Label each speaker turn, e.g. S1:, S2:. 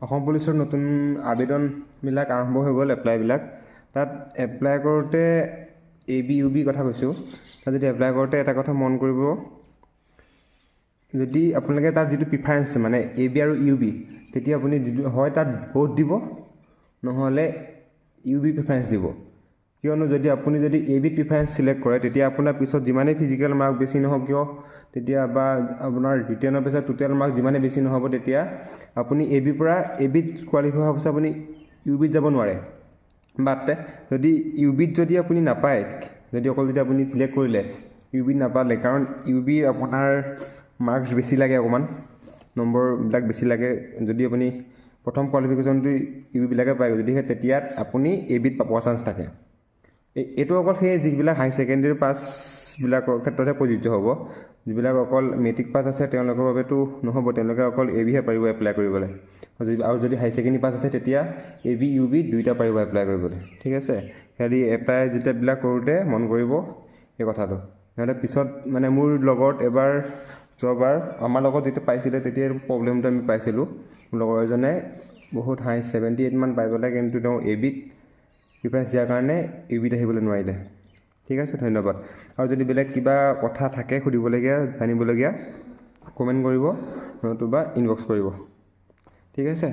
S1: অসম পুলিচৰ নতুন আবেদনবিলাক আৰম্ভ হৈ গ'ল, এপ্লাইবিলাক। তাত এপ্লাই কৰোঁতে AB UB কথা কৈছোঁ। তাত যদি এপ্লাই কৰোঁতে এটা কথা মন কৰিব, যদি আপোনালোকে তাত যিটো প্ৰিফাৰেঞ্চ মানে AB আৰু UB, তেতিয়া আপুনি হয় তাত ভোট দিব, নহ'লে UB প্ৰিফাৰেঞ্চ দিব। কিয়নো যদি আপুনি যদি AB প্ৰিফাৰেঞ্চ চিলেক্ট কৰে, তেতিয়া আপোনাৰ পিছত যিমানেই ফিজিকেল মাৰ্ক বেছি নহওক কিয়, তেতিয়া বা আপোনাৰ ৰিটেনৰ পিছত টোটেল মাৰ্ক যিমানেই বেছি নহ'ব, তেতিয়া আপুনি ABৰ পৰা ABত কোৱালিফাই হোৱাৰ পিছত আপুনি UBত যাব নোৱাৰে। বাট যদি UBত যদি আপুনি নাপায়, যদি অকল যদি আপুনি চিলেক্ট কৰিলে UBত নাপালে, কাৰণ UBৰ আপোনাৰ মাৰ্কছ বেছি লাগে, অকণমান নম্বৰবিলাক বেছি লাগে। যদি আপুনি প্ৰথম কোৱালিফিকেশ্যনটো UBবিলাকে পায়, যদিহে তেতিয়া আপুনি ABত পোৱাৰ চান্স থাকে। এইটো অকল সেই যিবিলাক হাই ছেকেণ্ডেৰী পাছবিলাকৰ ক্ষেত্ৰতহে প্ৰযোজ্য হ'ব। যিবিলাক অকল মেট্ৰিক পাছ আছে তেওঁলোকৰ বাবেতো নহ'ব, তেওঁলোকে অকল ABহে পাৰিব এপ্লাই কৰিবলৈ। আৰু যদি হাই ছেকেণ্ডেৰী পাছ আছে তেতিয়া AB UB দুইটা পাৰিব এপ্লাই কৰিবলৈ। ঠিক আছে, হেৰি এপ্লাই যেতিয়াবিলাক কৰোঁতে মন কৰিব এই কথাটো, নহ'লে পিছত মানে মোৰ লগত এবাৰ যোৱাবাৰ আমাৰ লগত যেতিয়া পাইছিলে তেতিয়া প্ৰব্লেমটো আমি পাইছিলোঁ। মোৰ লগৰ এজনে বহুত হাই 78 মান পাই পেলাই, কিন্তু তেওঁ ABত প্ৰিফাৰেঞ্চ দিয়াৰ কাৰণে UBত আহিবলৈ নোৱাৰিলে। ঠিক আছে, ধন্যবাদ। আৰু যদি বেলেগ কিবা কথা থাকে সুধিবলগীয়া, জানিবলগীয়া, কমেণ্ট কৰিব নতুবা ইনবক্স কৰিব। ঠিক আছে।